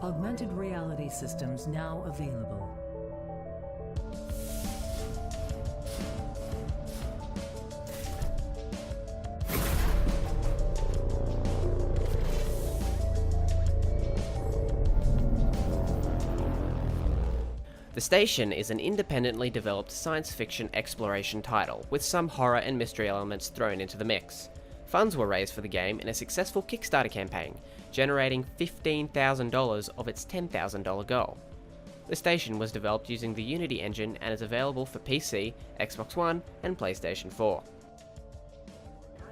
Augmented reality systems now available. The Station is an independently developed science fiction exploration title, with some horror and mystery elements thrown into the mix. Funds were raised for the game in a successful Kickstarter campaign, generating $15,000 of its $10,000 goal. The Station was developed using the Unity engine and is available for PC, Xbox One, and PlayStation 4.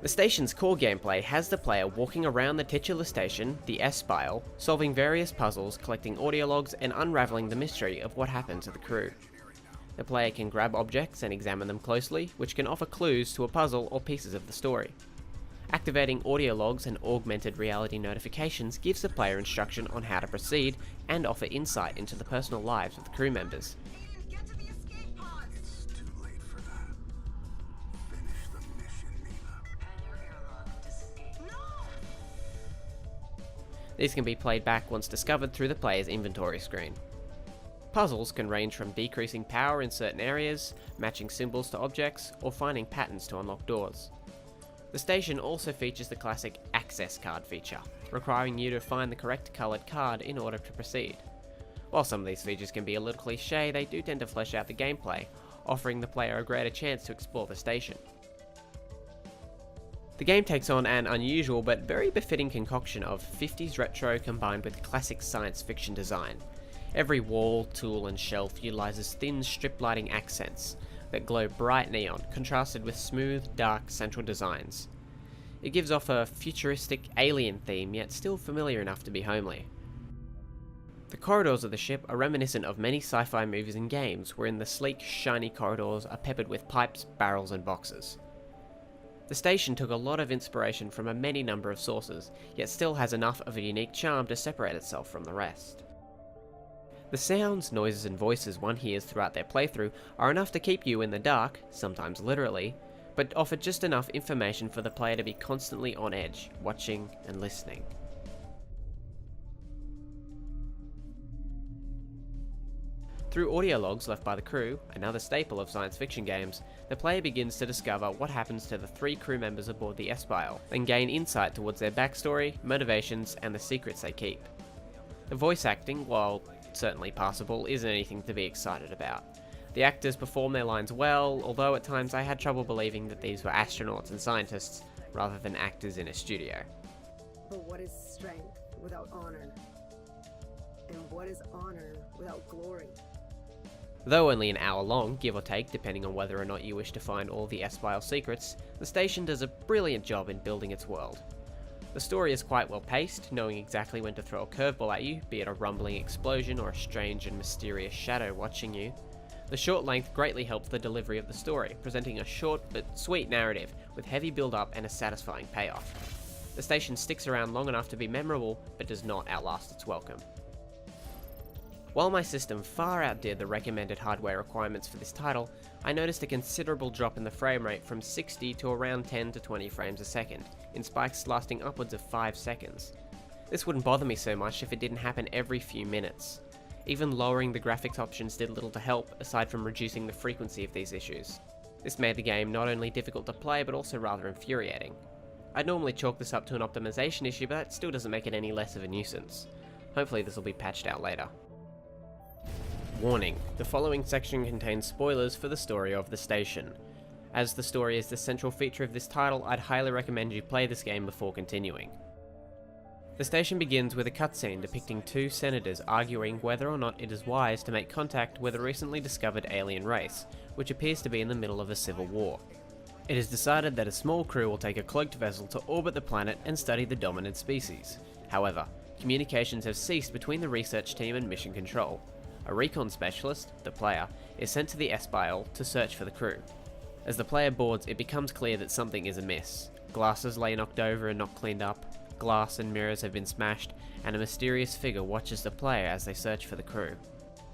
The Station's core gameplay has the player walking around the titular station, the S-Spile, solving various puzzles, collecting audio logs, and unravelling the mystery of what happened to the crew. The player can grab objects and examine them closely, which can offer clues to a puzzle or pieces of the story. Activating audio logs and augmented reality notifications gives the player instruction on how to proceed and offer insight into the personal lives of the crew members. These can be played back once discovered through the player's inventory screen. Puzzles can range from decreasing power in certain areas, matching symbols to objects, or finding patterns to unlock doors. The Station also features the classic access card feature, requiring you to find the correct coloured card in order to proceed. While some of these features can be a little cliche, they do tend to flesh out the gameplay, offering the player a greater chance to explore the station. The game takes on an unusual but very befitting concoction of 50s retro combined with classic science fiction design. Every wall, tool and shelf utilises thin strip lighting accents that glow bright neon, contrasted with smooth, dark central designs. It gives off a futuristic alien theme, yet still familiar enough to be homely. The corridors of the ship are reminiscent of many sci-fi movies and games, wherein the sleek, shiny corridors are peppered with pipes, barrels and boxes. The Station took a lot of inspiration from a many number of sources, yet still has enough of a unique charm to separate itself from the rest. The sounds, noises and voices one hears throughout their playthrough are enough to keep you in the dark, sometimes literally, but offer just enough information for the player to be constantly on edge, watching and listening. Through audio logs left by the crew, another staple of science fiction games, the player begins to discover what happens to the 3 crew members aboard the S-Spile, and gain insight towards their backstory, motivations, and the secrets they keep. The voice acting, while certainly passable, isn't anything to be excited about. The actors perform their lines well, although at times I had trouble believing that these were astronauts and scientists, rather than actors in a studio. But what is strength without honor? And what is honor without glory? Though only an hour long, give or take, depending on whether or not you wish to find all the S-Spile secrets, the Station does a brilliant job in building its world. The story is quite well paced, knowing exactly when to throw a curveball at you, be it a rumbling explosion or a strange and mysterious shadow watching you. The short length greatly helps the delivery of the story, presenting a short but sweet narrative with heavy build-up and a satisfying payoff. The Station sticks around long enough to be memorable, but does not outlast its welcome. While my system far outdid the recommended hardware requirements for this title, I noticed a considerable drop in the frame rate from 60 to around 10 to 20 frames a second, in spikes lasting upwards of 5 seconds. This wouldn't bother me so much if it didn't happen every few minutes. Even lowering the graphics options did little to help, aside from reducing the frequency of these issues. This made the game not only difficult to play, but also rather infuriating. I'd normally chalk this up to an optimization issue, but that still doesn't make it any less of a nuisance. Hopefully this will be patched out later. Warning, the following section contains spoilers for the story of the Station. As the story is the central feature of this title, I'd highly recommend you play this game before continuing. The Station begins with a cutscene depicting 2 senators arguing whether or not it is wise to make contact with a recently discovered alien race, which appears to be in the middle of a civil war. It is decided that a small crew will take a cloaked vessel to orbit the planet and study the dominant species. However, communications have ceased between the research team and mission control. A recon specialist, the player, is sent to the S-Spile to search for the crew. As the player boards, it becomes clear that something is amiss. Glasses lay knocked over and not cleaned up, glass and mirrors have been smashed, and a mysterious figure watches the player as they search for the crew.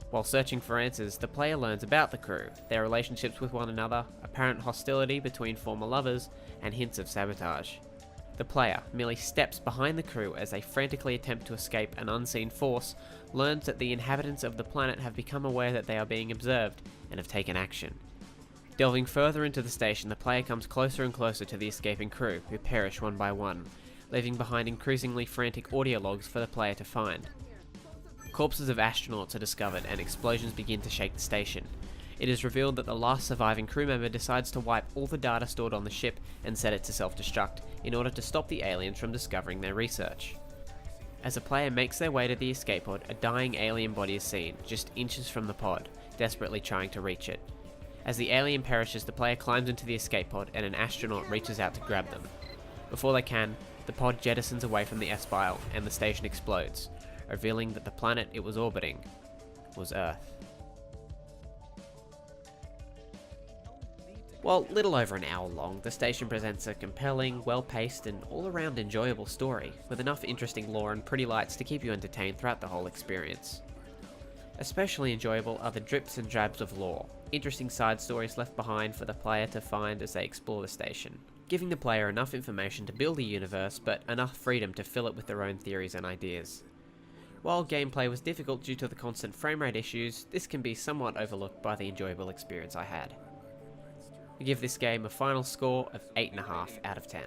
While searching for answers, the player learns about the crew, their relationships with one another, apparent hostility between former lovers, and hints of sabotage. The player merely steps behind the crew as they frantically attempt to escape an unseen force, learns that the inhabitants of the planet have become aware that they are being observed, and have taken action. Delving further into the station, the player comes closer and closer to the escaping crew, who perish one by one, leaving behind increasingly frantic audio logs for the player to find. Corpses of astronauts are discovered and explosions begin to shake the station. It is revealed that the last surviving crew member decides to wipe all the data stored on the ship and set it to self-destruct in order to stop the aliens from discovering their research. As the player makes their way to the escape pod, a dying alien body is seen, just inches from the pod, desperately trying to reach it. As the alien perishes, the player climbs into the escape pod and an astronaut reaches out to grab them. Before they can, the pod jettisons away from the S-Bile and the station explodes, revealing that the planet it was orbiting was Earth. While little over an hour long, the station presents a compelling, well-paced and all-around enjoyable story, with enough interesting lore and pretty lights to keep you entertained throughout the whole experience. Especially enjoyable are the drips and drabs of lore, interesting side stories left behind for the player to find as they explore the station, giving the player enough information to build a universe, but enough freedom to fill it with their own theories and ideas. While gameplay was difficult due to the constant framerate issues, this can be somewhat overlooked by the enjoyable experience I had. I give this game a final score of 8.5 out of 10.